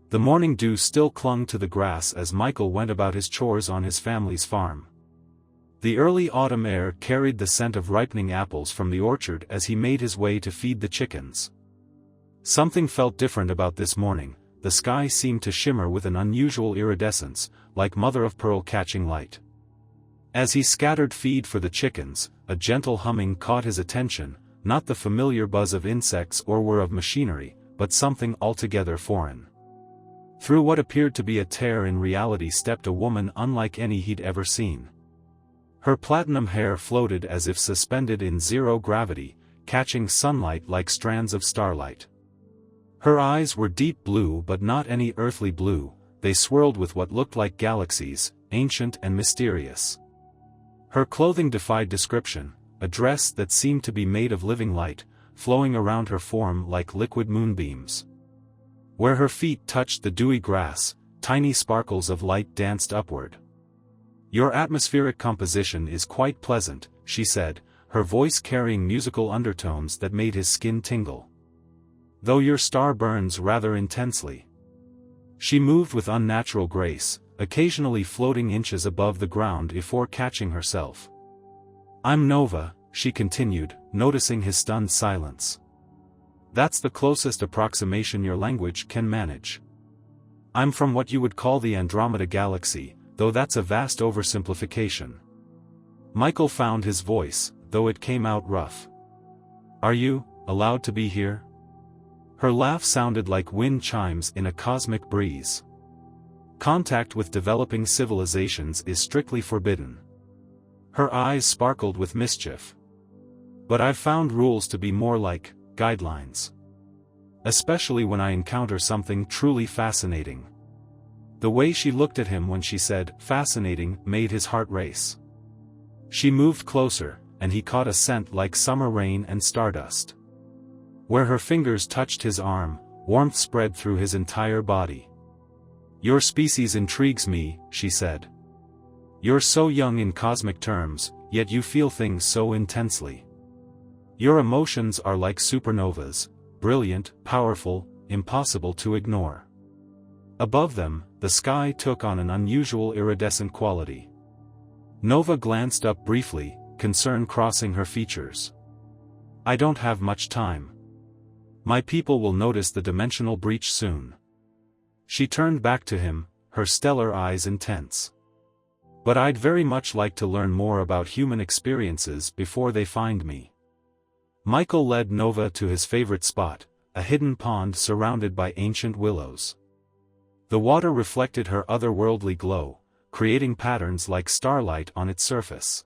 The morning dew still clung to the grass as Michael went about his chores on his family's farm. The early autumn air carried the scent of ripening apples from the orchard as he made his way to feed the chickens. Something felt different about this morning. The sky seemed to shimmer with an unusual iridescence, like mother-of-pearl catching light. As he scattered feed for the chickens, a gentle humming caught his attention, not the familiar buzz of insects or whir of machinery, but something altogether foreign. Through what appeared to be a tear in reality stepped a woman unlike any he'd ever seen. Her platinum hair floated as if suspended in zero gravity, catching sunlight like strands of starlight. Her eyes were deep blue but not any earthly blue, they swirled with what looked like galaxies, ancient and mysterious. Her clothing defied description, a dress that seemed to be made of living light, flowing around her form like liquid moonbeams. Where her feet touched the dewy grass, tiny sparkles of light danced upward. "Your atmospheric composition is quite pleasant," she said, her voice carrying musical undertones that made his skin tingle. "Though your star burns rather intensely." She moved with unnatural grace, occasionally floating inches above the ground before catching herself. "I'm Nova," she continued, noticing his stunned silence. "That's the closest approximation your language can manage. I'm from what you would call the Andromeda Galaxy, though that's a vast oversimplification." Michael found his voice, though it came out rough. "Are you allowed to be here?" Her laugh sounded like wind chimes in a cosmic breeze. "Contact with developing civilizations is strictly forbidden." Her eyes sparkled with mischief. "But I've found rules to be more like guidelines. Especially when I encounter something truly fascinating." The way she looked at him when she said "fascinating" made his heart race. She moved closer, and he caught a scent like summer rain and stardust. Where her fingers touched his arm, warmth spread through his entire body. "Your species intrigues me," she said. "You're so young in cosmic terms, yet you feel things so intensely. Your emotions are like supernovas, brilliant, powerful, impossible to ignore." Above them, the sky took on an unusual iridescent quality. Nova glanced up briefly, concern crossing her features. "I don't have much time. My people will notice the dimensional breach soon." She turned back to him, her stellar eyes intense. "But I'd very much like to learn more about human experiences before they find me." Michael led Nova to his favorite spot, a hidden pond surrounded by ancient willows. The water reflected her otherworldly glow, creating patterns like starlight on its surface.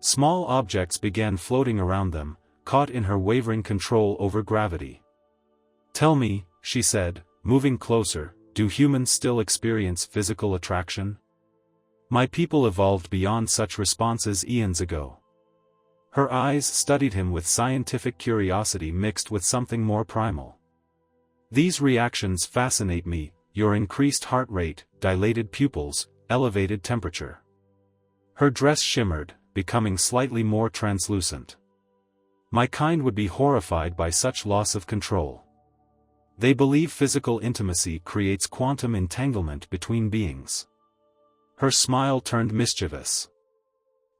Small objects began floating around them, caught in her wavering control over gravity. "Tell me," she said, moving closer, "do humans still experience physical attraction? My people evolved beyond such responses eons ago." Her eyes studied him with scientific curiosity mixed with something more primal. "These reactions fascinate me, your increased heart rate, dilated pupils, elevated temperature." Her dress shimmered, becoming slightly more translucent. "My kind would be horrified by such loss of control. They believe physical intimacy creates quantum entanglement between beings." Her smile turned mischievous.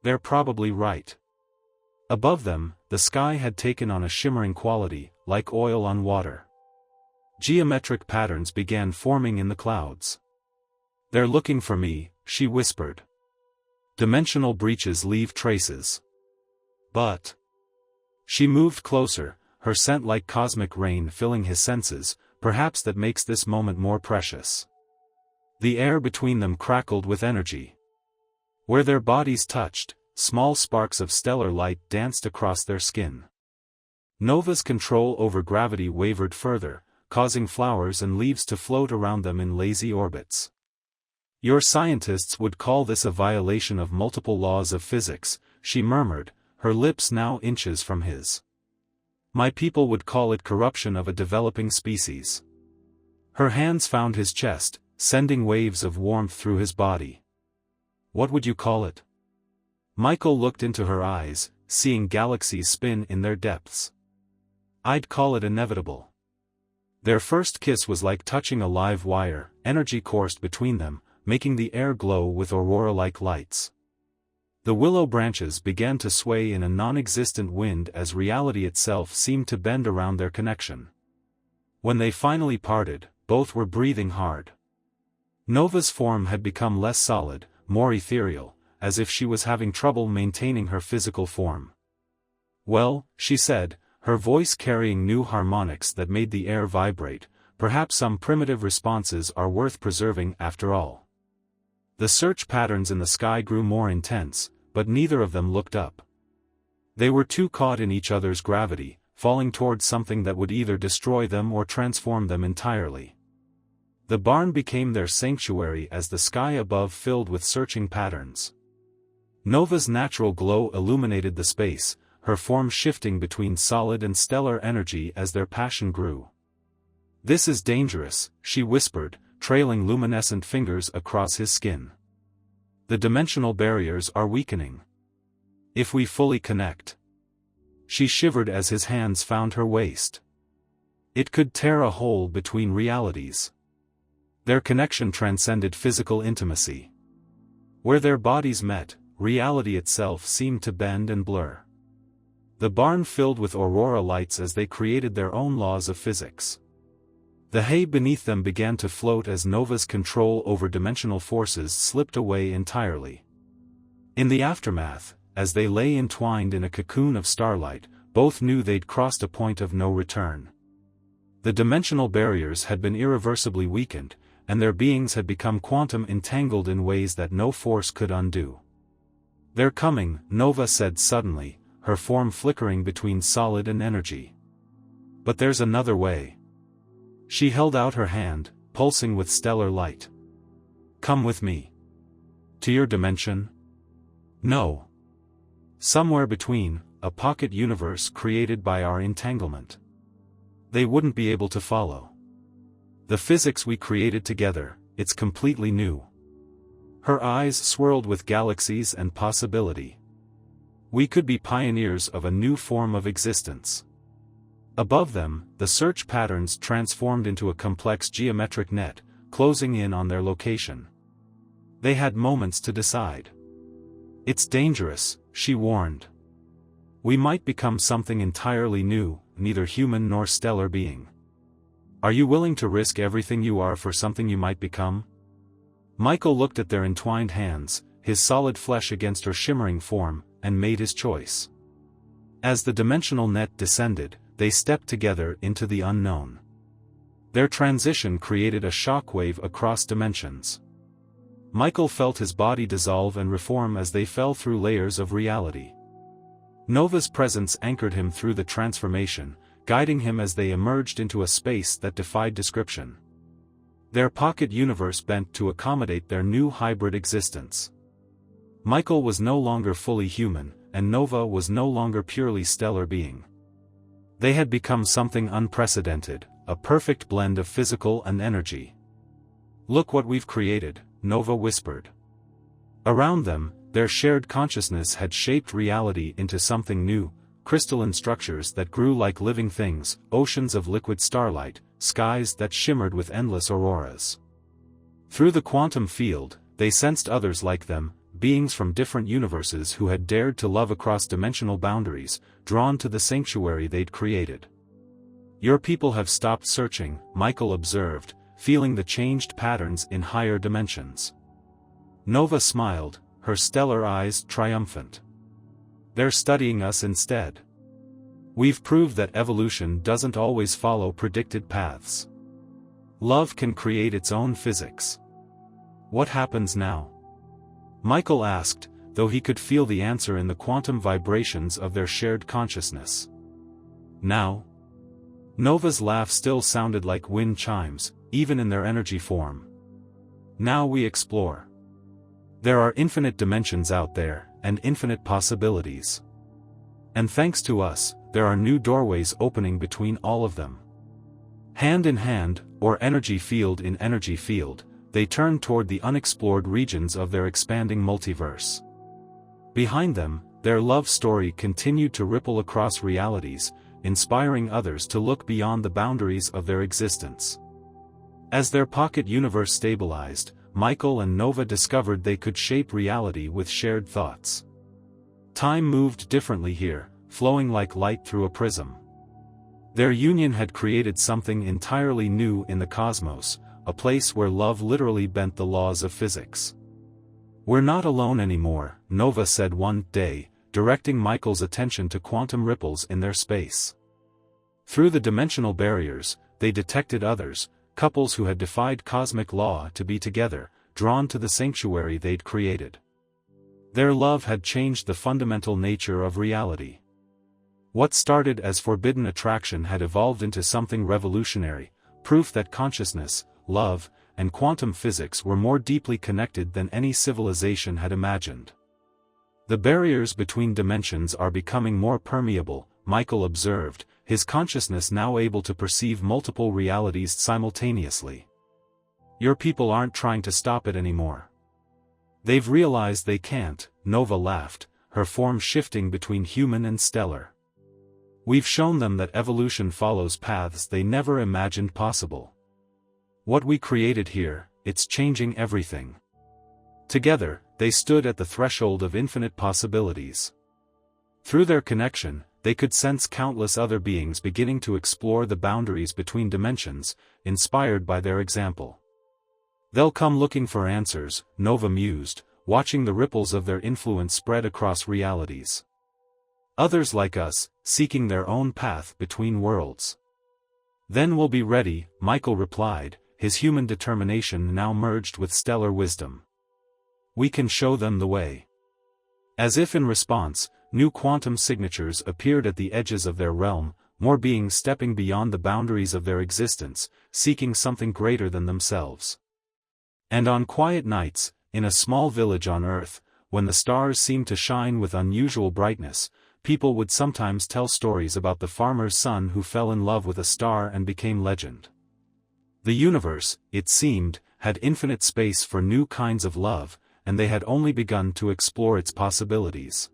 "They're probably right." Above them, the sky had taken on a shimmering quality, like oil on water. Geometric patterns began forming in the clouds. "They're looking for me," she whispered. "Dimensional breaches leave traces." "But..." She moved closer, her scent like cosmic rain filling his senses, perhaps that makes this moment more precious. The air between them crackled with energy. Where their bodies touched, small sparks of stellar light danced across their skin. Nova's control over gravity wavered further, causing flowers and leaves to float around them in lazy orbits. "Your scientists would call this a violation of multiple laws of physics," she murmured, her lips now inches from his. "My people would call it corruption of a developing species." Her hands found his chest, sending waves of warmth through his body. "What would you call it?" Michael looked into her eyes, seeing galaxies spin in their depths. "I'd call it inevitable." Their first kiss was like touching a live wire, energy coursed between them, making the air glow with aurora-like lights. The willow branches began to sway in a non-existent wind as reality itself seemed to bend around their connection. When they finally parted, both were breathing hard. Nova's form had become less solid, more ethereal, as if she was having trouble maintaining her physical form. "Well," she said, her voice carrying new harmonics that made the air vibrate, "perhaps some primitive responses are worth preserving after all." The search patterns in the sky grew more intense, but neither of them looked up. They were too caught in each other's gravity, falling towards something that would either destroy them or transform them entirely. The barn became their sanctuary as the sky above filled with searching patterns. Nova's natural glow illuminated the space, her form shifting between solid and stellar energy as their passion grew. "This is dangerous," she whispered, trailing luminescent fingers across his skin. "The dimensional barriers are weakening. If we fully connect..." She shivered as his hands found her waist. It could tear a hole between realities. Their connection transcended physical intimacy. Where their bodies met, reality itself seemed to bend and blur. The barn filled with aurora lights as they created their own laws of physics. The hay beneath them began to float as Nova's control over dimensional forces slipped away entirely. In the aftermath, as they lay entwined in a cocoon of starlight, both knew they'd crossed a point of no return. The dimensional barriers had been irreversibly weakened, and their beings had become quantum entangled in ways that no force could undo. "They're coming," Nova said suddenly, her form flickering between solid and energy. "But there's another way." She held out her hand, pulsing with stellar light. "Come with me." "To your dimension?" "No. Somewhere between, a pocket universe created by our entanglement. They wouldn't be able to follow. The physics we created together, it's completely new." Her eyes swirled with galaxies and possibility. "We could be pioneers of a new form of existence." Above them, the search patterns transformed into a complex geometric net, closing in on their location. They had moments to decide. "It's dangerous," she warned. "We might become something entirely new, neither human nor stellar being. Are you willing to risk everything you are for something you might become?" Michael looked at their entwined hands, his solid flesh against her shimmering form, and made his choice. As the dimensional net descended, they stepped together into the unknown. Their transition created a shockwave across dimensions. Michael felt his body dissolve and reform as they fell through layers of reality. Nova's presence anchored him through the transformation, guiding him as they emerged into a space that defied description. Their pocket universe bent to accommodate their new hybrid existence. Michael was no longer fully human, and Nova was no longer purely stellar being. They had become something unprecedented, a perfect blend of physical and energy. "Look what we've created," Nova whispered. Around them, their shared consciousness had shaped reality into something new, crystalline structures that grew like living things, oceans of liquid starlight, skies that shimmered with endless auroras. Through the quantum field, they sensed others like them, beings from different universes who had dared to love across dimensional boundaries, drawn to the sanctuary they'd created. "Your people have stopped searching," Michael observed, feeling the changed patterns in higher dimensions. Nova smiled, her stellar eyes triumphant. "They're studying us instead. We've proved that evolution doesn't always follow predicted paths. Love can create its own physics." "What happens now?" Michael asked, though he could feel the answer in the quantum vibrations of their shared consciousness. "Now?" Nova's laugh still sounded like wind chimes, even in their energy form. "Now we explore. There are infinite dimensions out there, and infinite possibilities. And thanks to us, there are new doorways opening between all of them." Hand in hand, or energy field in energy field, they turned toward the unexplored regions of their expanding multiverse. Behind them, their love story continued to ripple across realities, inspiring others to look beyond the boundaries of their existence. As their pocket universe stabilized, Michael and Nova discovered they could shape reality with shared thoughts. Time moved differently here, flowing like light through a prism. Their union had created something entirely new in the cosmos, a place where love literally bent the laws of physics. "We're not alone anymore," Nova said one day, directing Michael's attention to quantum ripples in their space. Through the dimensional barriers, they detected others, couples who had defied cosmic law to be together, drawn to the sanctuary they'd created. Their love had changed the fundamental nature of reality. What started as forbidden attraction had evolved into something revolutionary, proof that consciousness, love, and quantum physics were more deeply connected than any civilization had imagined. "The barriers between dimensions are becoming more permeable," Michael observed, his consciousness now able to perceive multiple realities simultaneously. "Your people aren't trying to stop it anymore. They've realized they can't," Nova laughed, her form shifting between human and stellar. "We've shown them that evolution follows paths they never imagined possible. What we created here, it's changing everything." Together, they stood at the threshold of infinite possibilities. Through their connection, they could sense countless other beings beginning to explore the boundaries between dimensions, inspired by their example. "They'll come looking for answers," Nova mused, watching the ripples of their influence spread across realities. "Others like us, seeking their own path between worlds." "Then we'll be ready," Michael replied, his human determination now merged with stellar wisdom. "We can show them the way." As if in response, new quantum signatures appeared at the edges of their realm, more beings stepping beyond the boundaries of their existence, seeking something greater than themselves. And on quiet nights, in a small village on Earth, when the stars seemed to shine with unusual brightness, people would sometimes tell stories about the farmer's son who fell in love with a star and became legend. The universe, it seemed, had infinite space for new kinds of love, and they had only begun to explore its possibilities.